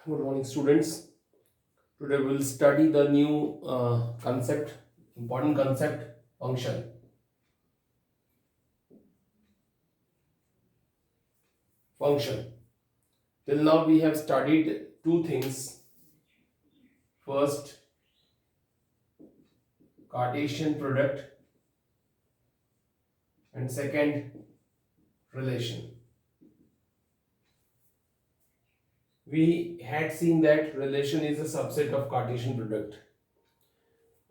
Good morning, students. Today we will study the new important concept, function. Function. Till now we have studied two things. First, Cartesian product, and second, relation. We had seen that relation is a subset of Cartesian product.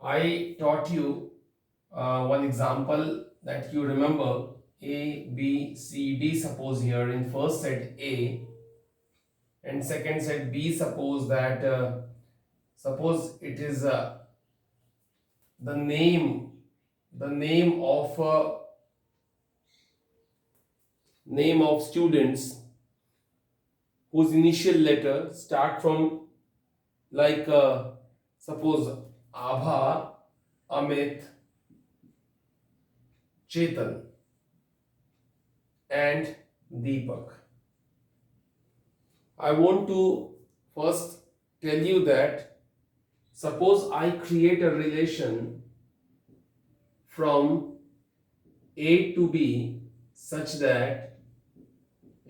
I taught you one example that you remember. A, B, C, D. Suppose here in first set A and second set B, suppose it is the name of name of students whose initial letter start from, like suppose Abha, Amit, Chetan and Deepak. I want to first tell you that suppose I create a relation from A to B such that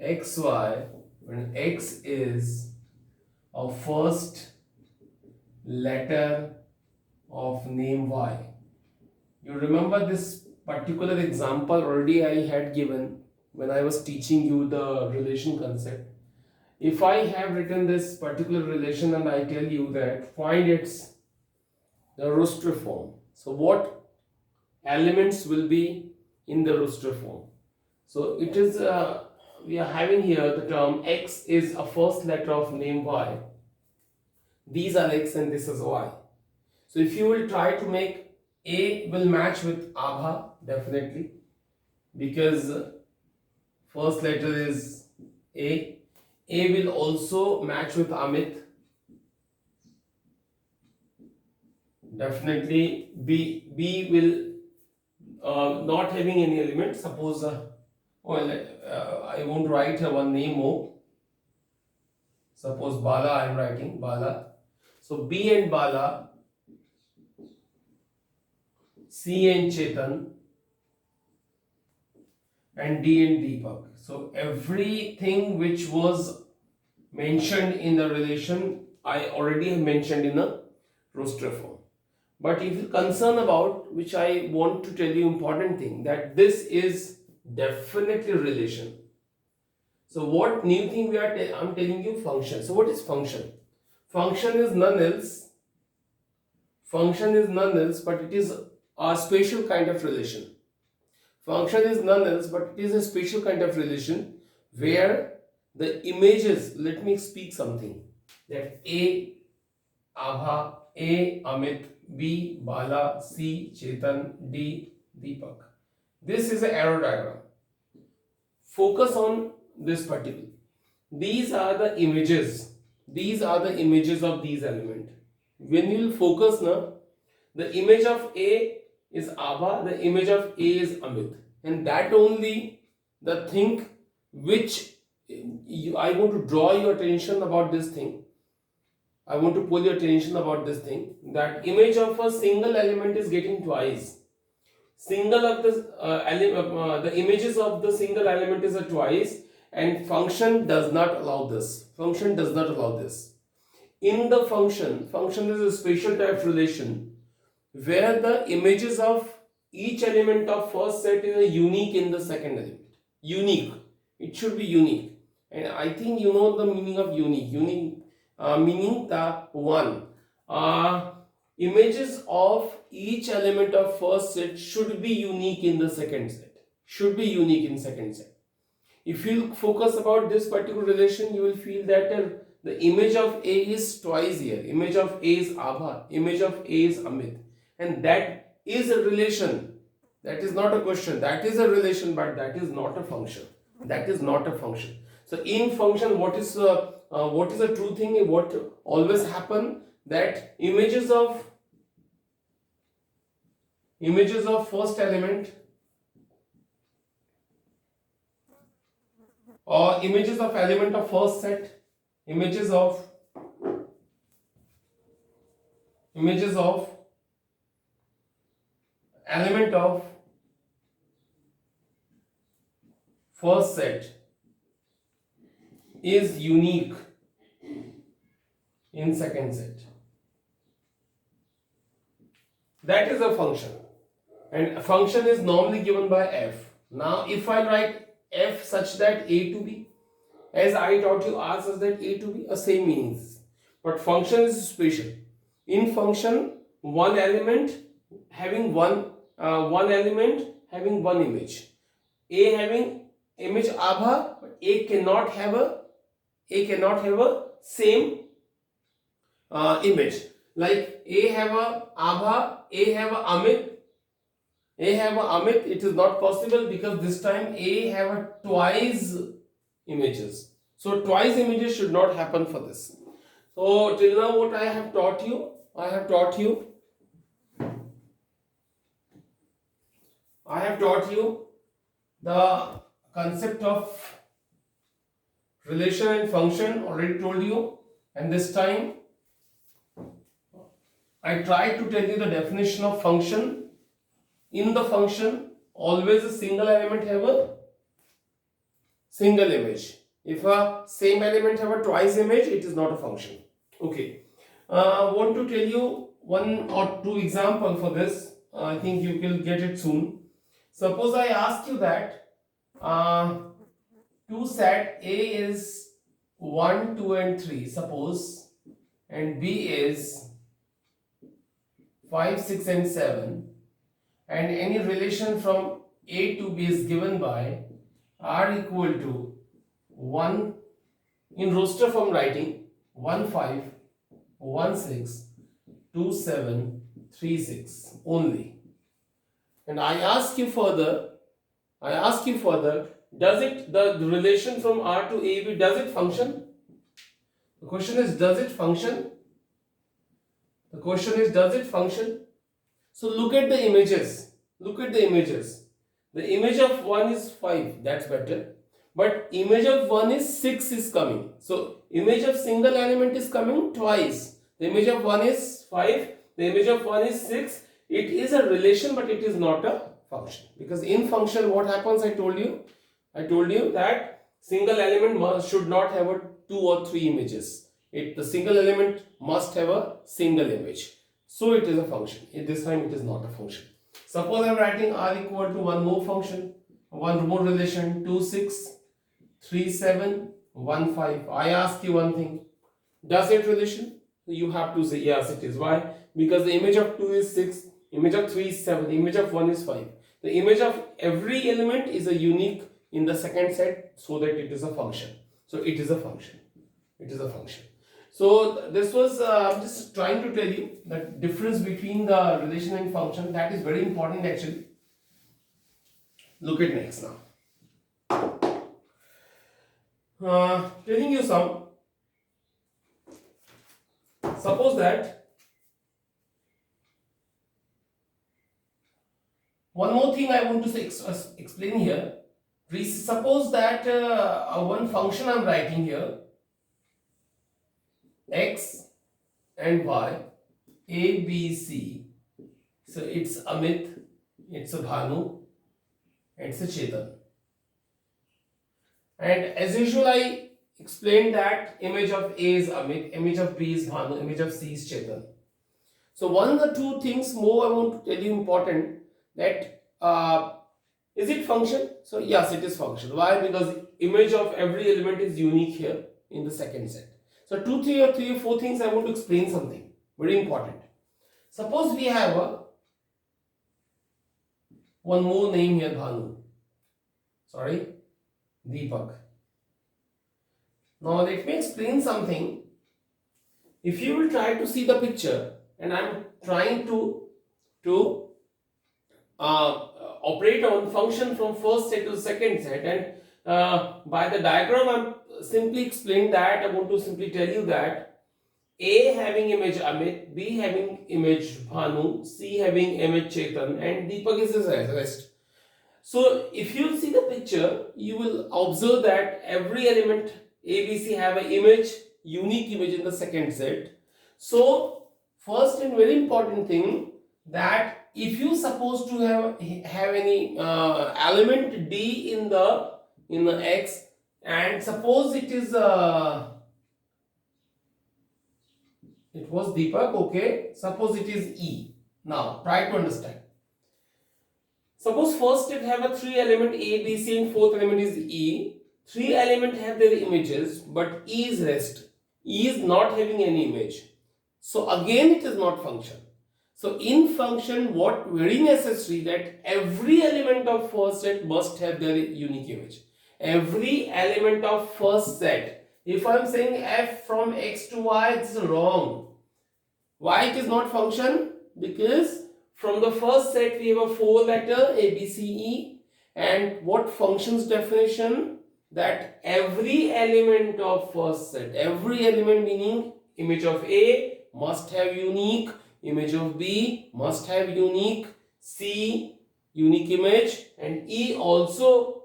xy, when x is a first letter of name y. You remember this particular example already I had given when I was teaching you the relation concept. If I have written this particular relation and I tell you that find its the roster form, so what elements will be in the roster form? So it is we are having here the term x is a first letter of name y. These are x and this is y. So if you will try to make A will match with Abha, definitely, because first letter is A. A will also match with Amit. Definitely B will not having any element. Suppose I won't write one name more. Suppose Bala I am writing Bala. So B and Bala, C and Chetan, and D and Deepak. So everything which was mentioned in the relation I already have mentioned in a roster form. But if you concern about, which I want to tell you important thing, that this is definitely relation. So what new thing we are I'm telling you, function. So what is function? Function is none else. Function is none else, but it is a special kind of relation. Function is none else, but it is a special kind of relation where the images, let me speak something, that A, Abha, A, Amit, B, Bala, C, Chetan, D, Deepak. This is an arrow diagram. Focus on this particular. These are the images. These are the images of these elements. When you will focus now, the image of A is Abha, the image of A is Amit. And that only the thing which I want to draw your attention about this thing. I want to pull your attention about this thing, that image of a single element is getting twice. Single of the images of the single element is a twice, and function does not allow this. Function does not allow this. In the function is a special type of relation where the images of each element of first set is a unique in the second element. Unique. It should be unique. And I think you know the meaning of unique. Unique meaning the one. Images of each element of first set should be unique in the second set. Should be unique in second set. If you focus about this particular relation, you will feel that the image of A is twice here. Image of A is Abha. Image of A is Amit. And that is a relation. That is not a question. That is a relation, but that is not a function. That is not a function. So in function, what is a true thing? What always happen, that images of first element or images of element of first set, images of images of element of first set is unique in second set. That is a function, and a function is normally given by f. Now if I write f such that a to b, as I taught you r such that a to b, a same meanings, but function is special. In function, one element having one element having one image, a having image abha, but a cannot have a same image. Like a have a abha, a have a amit, it is not possible because this time a have a twice images. So twice images should not happen for this. So till now what I have taught you, the concept of relation and function, already told you, and this time I tried to tell you the definition of function. In the function, always a single element have a single image. If a same element have a twice image, it is not a function. Okay. Want to tell you one or two example for this. I think you will get it soon. Suppose I ask you that two set A is 1, 2 and 3, suppose, and B is 5, 6 and 7, and any relation from A to B is given by R equal to 1, in roster form writing 1, 5, 1, 6, 2, 7, 3, 6 only. And I ask you further, does it, the relation from R to AB, does it function? The question is, does it function? So look at the images. The image of 1 is 5, that's better. But image of 1 is 6 is coming. So image of single element is coming twice. The image of 1 is 5, the image of 1 is 6. It is a relation, but it is not a function. Because in function what happens, I told you that single element should not have a 2 or 3 images. The single element must have a single image. So it is a function. This time it is not a function. Suppose I am writing R equal to one more function, one more relation, 2, 6, 3, 7, 1, 5. I ask you one thing. Does it relation? You have to say yes, it is. Why? Because the image of 2 is 6, image of 3 is 7, the image of 1 is 5. The image of every element is a unique in the second set, so that it is a function. So it is a function. So this was I'm just trying to tell you the difference between the relation and function. That is very important actually. Look at next now. Telling you some. Suppose that one more thing I want to say, explain here. Suppose that one function I am writing here, x and y, a, b, c. So it's Amit, it's a Bhanu, it's a Chetan. And as usual, I explained that image of A is Amit, image of B is Bhanu, image of C is Chetan. So one or two things more I want to tell you important, that is it function? So yes, it is function. Why? Because image of every element is unique here in the second set. So 2, 3 or 4 things I want to explain something very important. Suppose we have one more name here, Bhanu. Sorry, Deepak. Now let me explain something. If you will try to see the picture, and I am trying to operate on function from first set to second set, and by the diagram I am simply explain that. I want to simply tell you that A having image Amit, B having image Bhanu, C having image Chetan, and Deepak is his rest. So if you see the picture, you will observe that every element A, B, C have an image, unique image in the second set. So first and very important thing, that if you suppose to have any element d in the x, and suppose it is it was Deepak, okay, suppose it is E. Now try to understand. Suppose first it have a 3 element A, B, C, and fourth element is E. 3 element have their images, but E is rest. E is not having any image. So again it is not function. So in function, what very necessary, that every element of first set must have their unique image. Every element of first set. If I am saying f from x to y, it's wrong. Why it is not function? Because from the first set we have a 4 letter A, B, C, E, and what functions definition? That every element of first set, every element meaning image of A must have unique, image of B must have unique, C unique image, and E also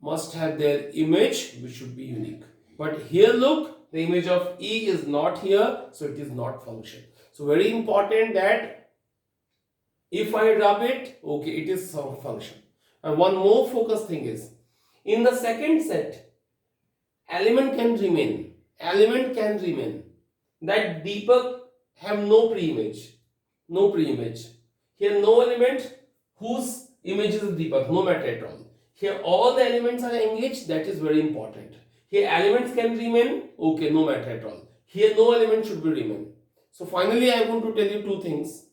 must have their image which should be unique. But here look, the image of E is not here, so it is not function. So very important that if I rub it, okay, it is some function. And one more focus thing is, in the second set, element can remain. Element can remain. That Deepak have no pre-image. No pre-image. Here no element whose image is Deepak, no matter at all. Here all the elements are engaged, that is very important. Here elements can remain, okay, no matter at all. Here no element should be remain. So finally I want to tell you two things.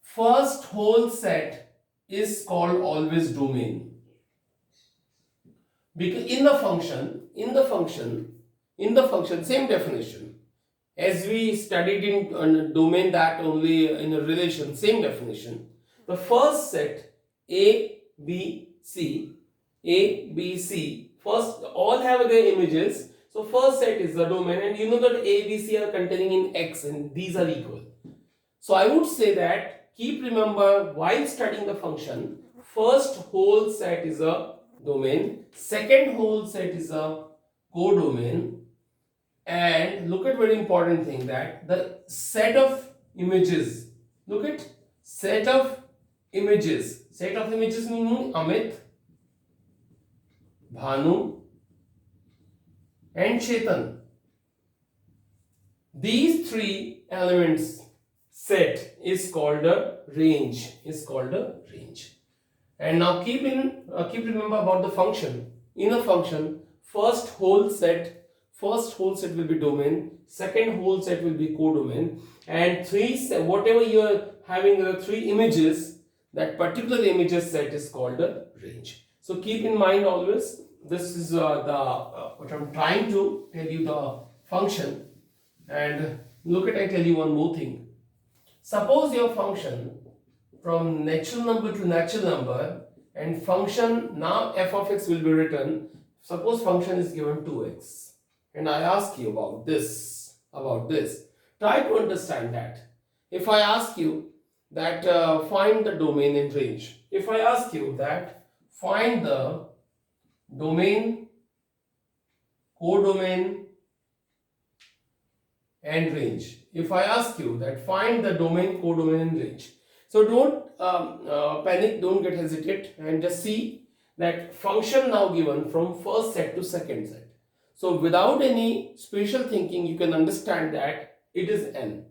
First whole set is called always domain. Because in the function, same definition. As we studied in domain, that only in a relation, same definition. The first set A, B, C, first all have their images. So first set is the domain, and you know that A, B, C are containing in X, and these are equal. So I would say that keep remember while studying the function, first whole set is a domain, second whole set is a codomain, and look at very important thing, that the set of images, look at set of images meaning Amit, Bhanu and Chetan. These three elements set is called a range, And now keep remember about the function. In a function, first whole set will be domain, second whole set will be codomain, and whatever you are having the three images, that particular images set is called a range. So keep in mind always, this is what I'm trying to tell you, the function. And look at, I tell you one more thing. Suppose your function from natural number to natural number, and function, now f of x will be written. Suppose function is given 2x, and I ask you about this. Try to understand that. If I ask you that find the domain and range, if I ask you that find the domain, codomain and range, if I ask you that find the domain, codomain and range, so don't panic, don't get hesitate, and just see that function now given from first set to second set. So without any special thinking, you can understand that it is n.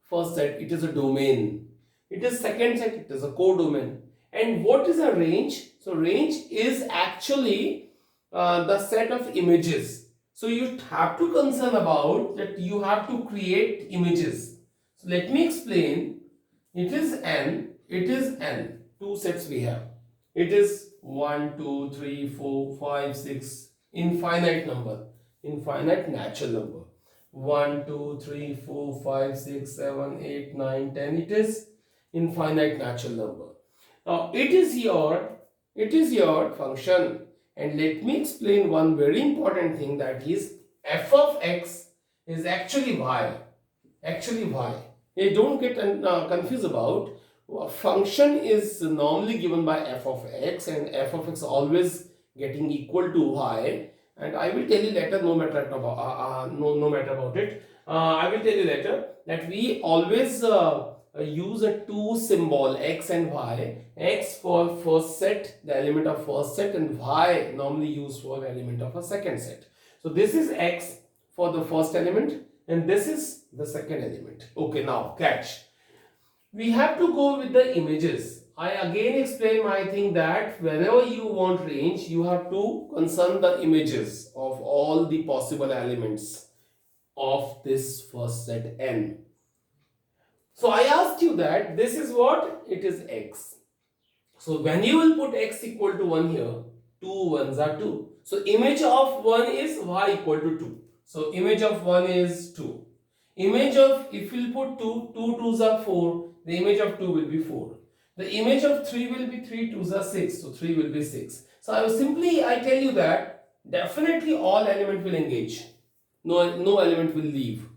First set, it is a domain. It is second set, it is a codomain. And what is a range? So range is actually the set of images. So you have to concern about that, you have to create images. So let me explain. It is n. Two sets we have. It is 1, 2, 3, 4, 5, 6, infinite number, infinite natural number. 1, 2, 3, 4, 5, 6, 7, 8, 9, 10. It is infinite natural number. Now it is your function, and let me explain one very important thing, that is f of x is actually y. Don't get confused about. Function is normally given by f of x, and f of x always getting equal to y. and I will tell you later. No matter about it. I will tell you later that we always use a two symbol x and y. X for first set, the element of first set, and y normally used for element of a second set. So this is x for the first element, and this is the second element. Okay, now catch. We have to go with the images. I again explain my thing that whenever you want range, you have to concern the images of all the possible elements of this first set n. So I asked you that this is what? It is x. So when you will put x equal to 1 here, 2 ones are 2. So image of 1 is y equal to 2. So image of 1 is 2. Image of, if you put 2, 2 2s are 4, the image of 2 will be 4. The image of 3 will be 3 2s are 6, so 3 will be 6. So I tell you that definitely all element will engage. No element will leave.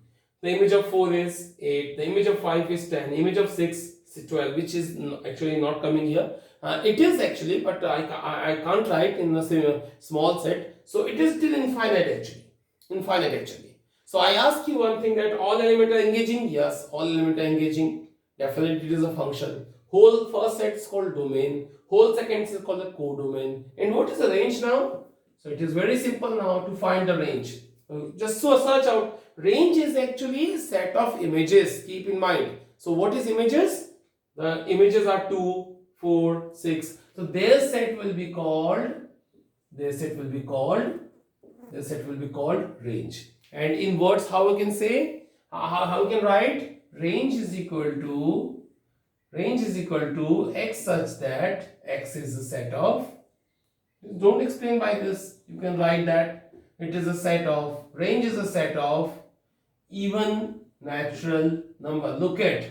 The image of 4 is 8, the image of 5 is 10, image of 6 is 12, which is actually not coming here. It is actually, but I can't write in a small set. So it is still infinite actually. So I ask you one thing, that all elements are engaging? Yes, all elements are engaging. Definitely it is a function. Whole first set is called domain. Whole second set is called the codomain. And what is the range now? So it is very simple now to find the range. Just so search out. Range is actually set of images. Keep in mind. So what is images? The images are 2, 4, 6. So their set will be called range. And in words, how we can say, how we can write? Range is equal to x such that x is a set of, don't explain by this, you can write that it is a set of, range is a set of even natural number. Look at,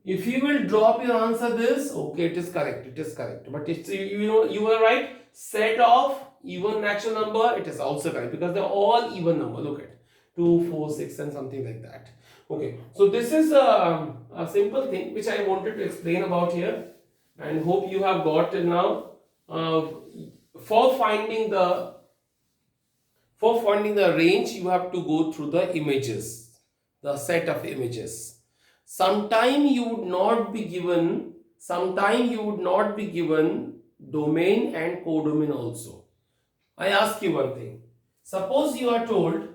if you will drop your answer this, okay, it is correct, but it's, you are right, set of even natural number, it is also correct because they are all even number. Look at 2, 4, 6 and something like that. Okay, so this is a simple thing which I wanted to explain about here, and hope you have got it now. For finding the range, you have to go through the images, the set of images. Sometime you would not be given domain and codomain also. I ask you one thing. Suppose you are told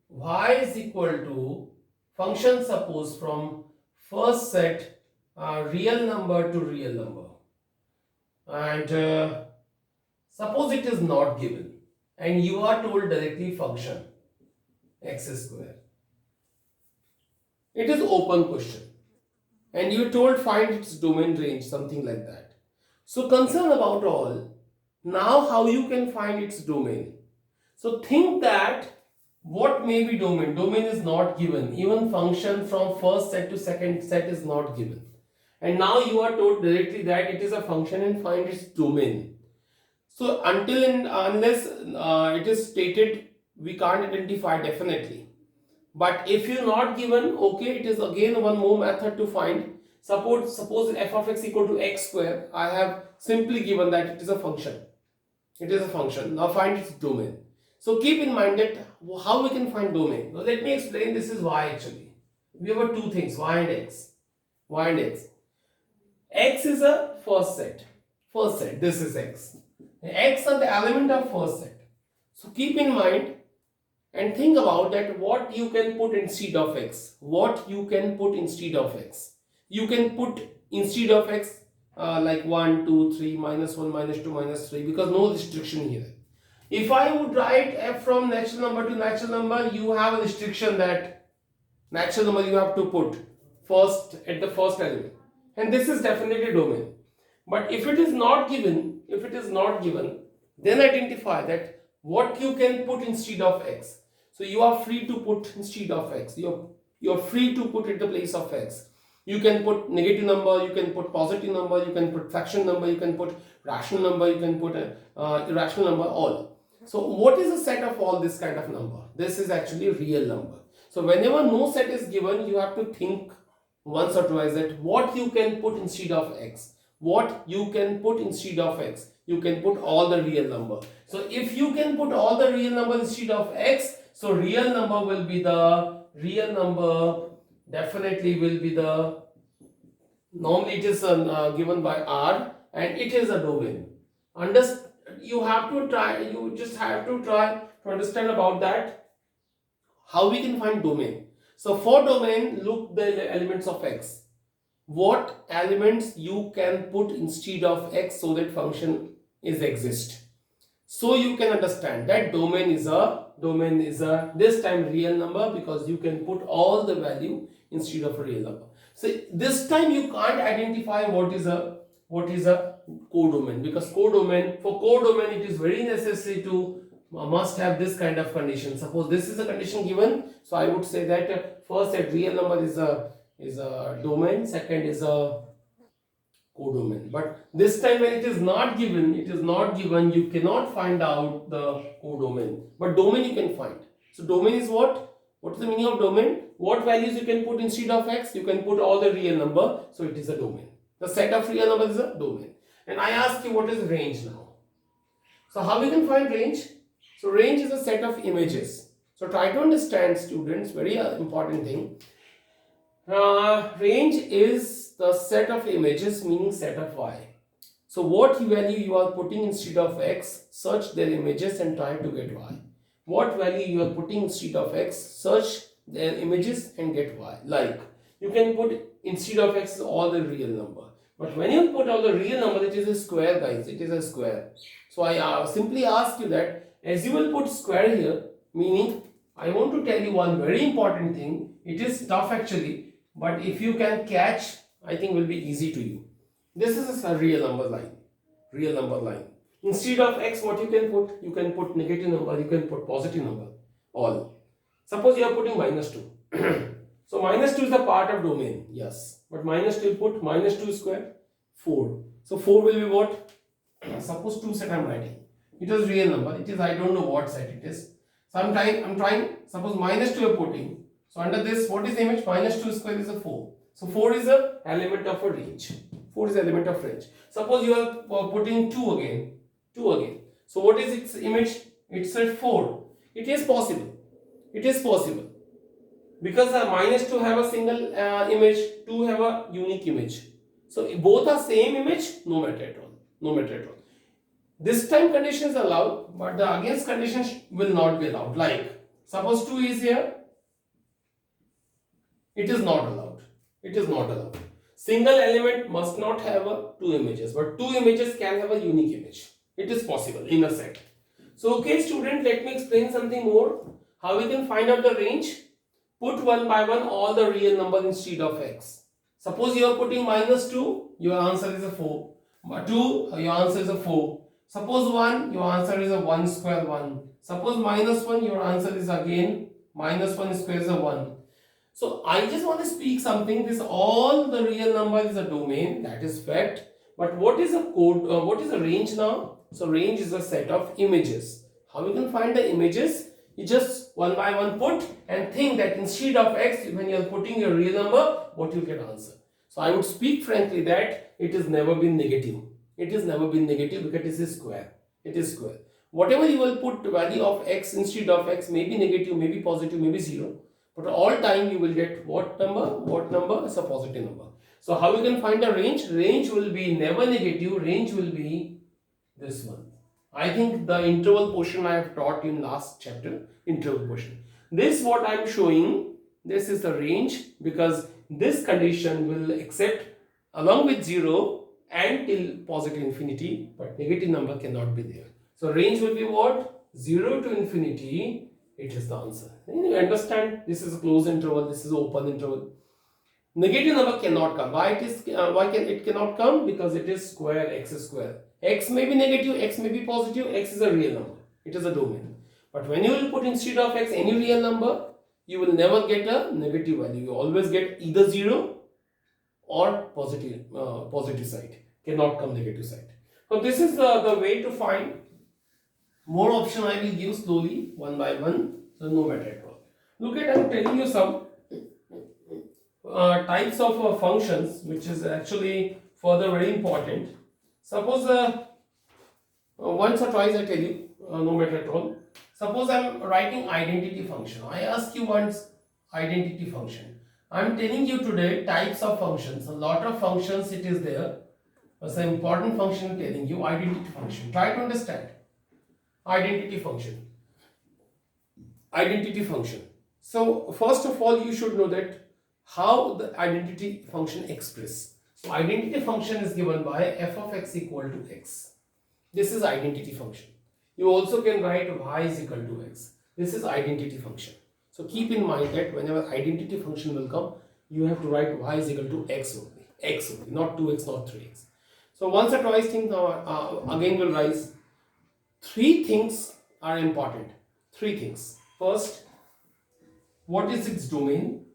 y is equal to function, suppose from first set real number to real number, and suppose it is not given and you are told directly function x square. It is open question and you are told find its domain range, something like that. So concern about all. Now how you can find its domain? So think that what may be domain? Domain is not given. Even function from first set to second set is not given. And now you are told directly that it is a function and find its domain. So until and unless it is stated, we can't identify definitely. But if you are not given, okay, it is again one more method to find. Suppose f of x equal to x square. I have simply given that it is a function. It is a function. Now find its domain. So keep in mind that how we can find domain. Now let me explain. This is y actually. We have two things, y and x. X is a first set. This is x. X are the element of first set. So keep in mind and think about that what you can put instead of x. You can put instead of x like 1, 2, 3, minus 1, minus 2, minus 3, because no restriction here. If I would write f from natural number to natural number, you have a restriction that natural number you have to put first at the first element, and this is definitely domain. But if it is not given, then identify that what you can put instead of x. So you are free to put instead of x. You are free to put at the place of x. You can put negative number, you can put positive number, you can put fraction number, you can put rational number, you can put irrational number, all. So what is the set of all this kind of number? This is actually real number. So whenever no set is given, you have to think once or twice that what you can put instead of x. you can put all the real number. So if you can put all the real number instead of x, so real number will be the real number definitely will be the, normally it is given by R and it is a domain. You have to try, you just have to try to understand about that, how we can find domain. So for domain, look the elements of x. What elements you can put instead of x so that function is exist. So you can understand that domain is a this time real number, because you can put all the value instead of a real number. So this time you can't identify what is a codomain, because for codomain it is very necessary to must have this kind of condition. Suppose this is a condition given, so I would say that first that real number is a domain, second is a codomain. But this time when it is not given, you cannot find out the codomain. But domain you can find. So domain is what? What is the meaning of domain? What values you can put instead of x? You can put all the real number, so it is a domain. The set of real numbers is a domain. And I ask you, what is range now? So how we can find range? So range is a set of images. So try to understand, students, very important thing. Range is the set of images, meaning set of y. So what value you are putting instead of x, search their images and try to get y. What value you are putting instead of x, search their images and get y. Like, you can put instead of x all the real number. But when you put all the real number, it is a square, guys. It is a square. So I simply ask you that, as you will put square here, meaning I want to tell you one very important thing. It is tough actually, but if you can catch, I think will be easy to you. This is a real number line. Real number line. Instead of x, what you can put? You can put negative number, you can put positive number. All. Suppose you are putting -2. So -2 is a part of domain. Yes. But -2 you put -2 square, 4. So 4 will be what? Suppose 2 set I am writing. It is real number. It is, I don't know what set it is. Sometime I'm trying, suppose -2 you are putting. So under this, what is the image? -2 square is a 4. So 4 is a element of a range. 4 is element of range. Suppose you are putting 2 again. 2 again. So what is its image? It's at 4. It is possible. It is possible. Because -2 have a single image, 2 have a unique image. So both are same image, no matter at all. No matter at all. This time condition is allowed, but the against conditions will not be allowed. Like, suppose 2 is here. It is not allowed. It is not allowed. Single element must not have two images, but two images can have a unique image. It is possible in a set. So, okay, student, let me explain something more. How we can find out the range? Put one by one all the real numbers instead of x. Suppose you are putting -2, your answer is a 4. 2, your answer is a 4. Suppose 1, your answer is a 1 square 1. Suppose -1, your answer is again -1 square is a 1. So I just want to speak something. This all the real number is a domain, that is fact. But what is a code? What is a range now? So range is a set of images. How we can find the images? You just one by one put and think that instead of x, when you are putting your real number, what you can answer. So I would speak frankly that it has never been negative. It has never been negative because it is square. It is square. Whatever you will put value of x instead of x, may be negative, maybe positive, maybe 0. But all time you will get what number? What number is a positive number. So how you can find a range? Range will be never negative. Range will be this one. I think the interval portion I have taught in last chapter. Interval portion. This what I am showing. This is the range because this condition will accept along with 0 and till positive infinity, but negative number cannot be there. So range will be what? 0 to infinity. It is the answer. You understand? This is a closed interval. This is open interval. Negative number cannot come. Why it cannot come? Because it is square, x is square. X may be negative, x may be positive. X is a real number. It is a domain. But when you will put instead of x any real number, you will never get a negative value. You always get either 0 or positive side. Cannot come negative side. So this is the way to find. More option I will give slowly, one by one, so no matter at all. Look at, I am telling you some types of functions, which is actually further very important. Suppose once or twice I tell you, no matter at all. Suppose I'm writing identity function. I ask you once identity function. I'm telling you today types of functions. A lot of functions it is there. It's an important function I'm telling you, identity function. Try to understand. Identity function. Identity function. So first of all, you should know that how the identity function express. So identity function is given by f of x equal to x. This is identity function. You also can write y is equal to x. This is identity function. So keep in mind that whenever identity function will come, you have to write y is equal to x only, not 2x, not 3x. So once or twice things again will rise. Three things are important. Three things. First, what is its domain?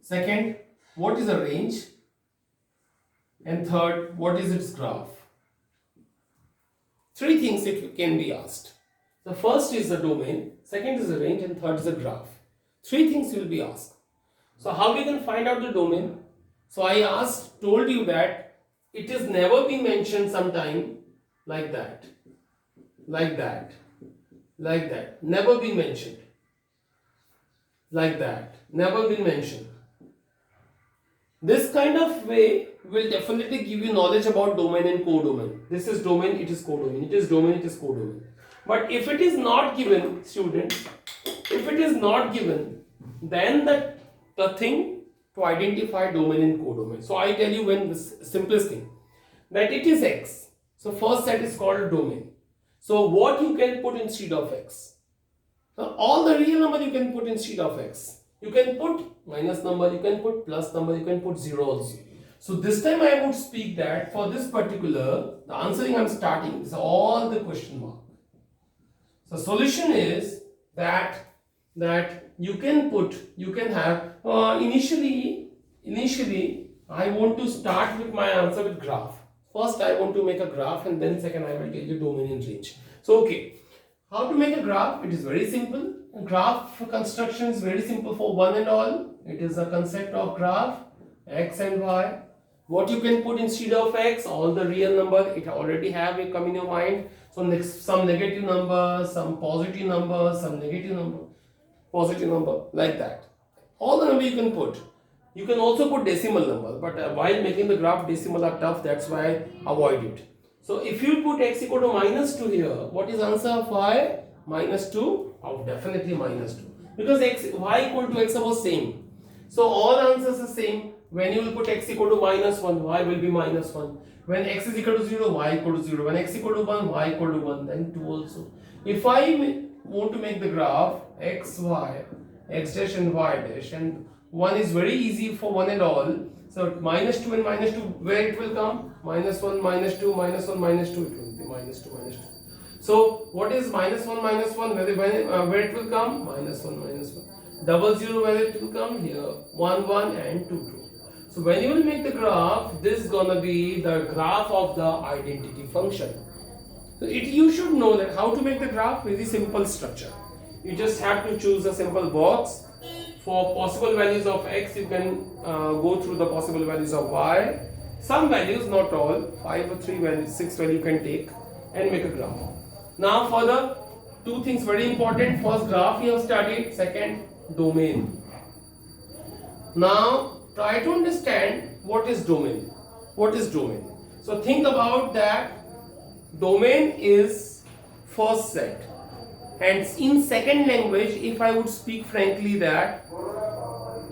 Second, what is the range? And third, what is its graph? Three things it can be asked. The first is the domain, second is the range, and third is the graph. Three things will be asked. So how we can find out the domain? So I told you that it is never been mentioned sometime like that, like that, like that. Never been mentioned. Like that. Never been mentioned. This kind of way will definitely give you knowledge about domain and codomain. This is domain, it is codomain. It is domain, it is codomain. But if it is not given, students, if it is not given, then the thing to identify domain and codomain. So I tell you when the simplest thing, that it is x. So first set is called domain. So what you can put instead of x? Now all the real number you can put instead of x. You can put minus number, you can put plus number, you can put 0 also. So this time I would speak that for this particular, the answering I'm starting is all the question mark. So solution is that you can have initially I want to start with my answer with graph. First I want to make a graph, and then second I will tell you domain and range. So okay, how to make a graph? It is very simple. A graph construction is very simple for one and all. It is a concept of graph, x and y. What you can put instead of x, all the real number, it already have it come in your mind. So next, some negative number, some positive number, some negative number, positive number, like that. All the number you can put. You can also put decimal number, but while making the graph, decimal are tough, that's why I avoid it. So if you put x equal to minus 2 here, what is answer of y? Minus 2? Oh, definitely minus 2. Because y equal to x are same. So all answers are same. When you will put x equal to minus 1, y will be minus 1. When x is equal to 0, y equal to 0. When x equal to 1, y equal to 1. Then 2 also. If I want to make the graph x, y, x dash and y dash, and 1 is very easy for one and all. So minus 2 and minus 2, where it will come? Minus 1, minus 2, minus 1, minus 2, it will be minus 2, minus 2. So what is minus 1, minus 1, where it will come? Minus 1, minus 1. Double 0, where it will come? Here, 1, 1 and 2, 2. So when you will make the graph, this is gonna be the graph of the identity function. So you should know that how to make the graph. Very simple structure. You just have to choose a simple box. For possible values of x, you can go through the possible values of y. Some values, not all, 5 or 3 values, 6 values you can take and make a graph. Now for the two things very important. First graph you have studied, second domain. Now try to understand what is domain. What is domain? So think about that. Domain is first set. And in second language, if I would speak frankly that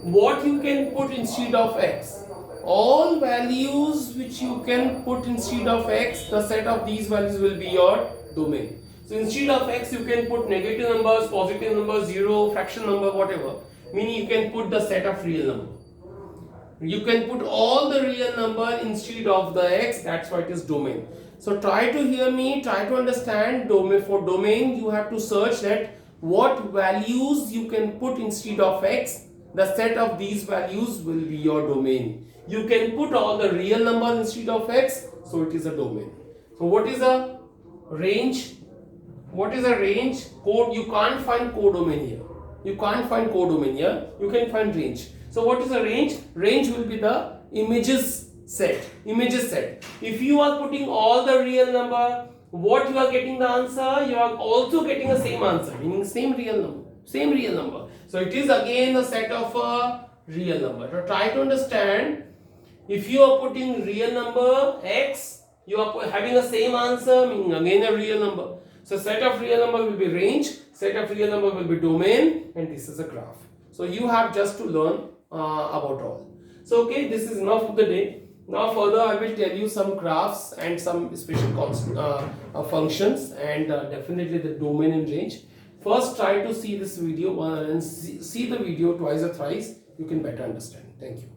what you can put instead of x, all values which you can put instead of x, the set of these values will be your domain. So instead of x you can put negative numbers, positive numbers, 0, fraction number, whatever. Meaning you can put the set of real number. You can put all the real number instead of the x, that's why it is domain. So try to hear me, try to understand domain. For domain you have to search that what values you can put instead of x, the set of these values will be your domain. You can put all the real number instead of x, so it is a domain. So what is a range? What is a range? Code, you can't find codomain here. You can't find codomain here, you can find range. So what is a range? Range will be the images set, images set. If you are putting all the real number, what you are getting the answer, you are also getting the same answer, meaning same real number. So it is again a set of a real number. So try to understand, if you are putting real number x, you are having the same answer, meaning again a real number. So set of real number will be range, set of real number will be domain, and this is a graph. So you have just to learn about all. So okay, this is enough of the day. Now further I will tell you some graphs and some special functions, and definitely the domain and range. First try to see this video and see the video twice or thrice, you can better understand. Thank you.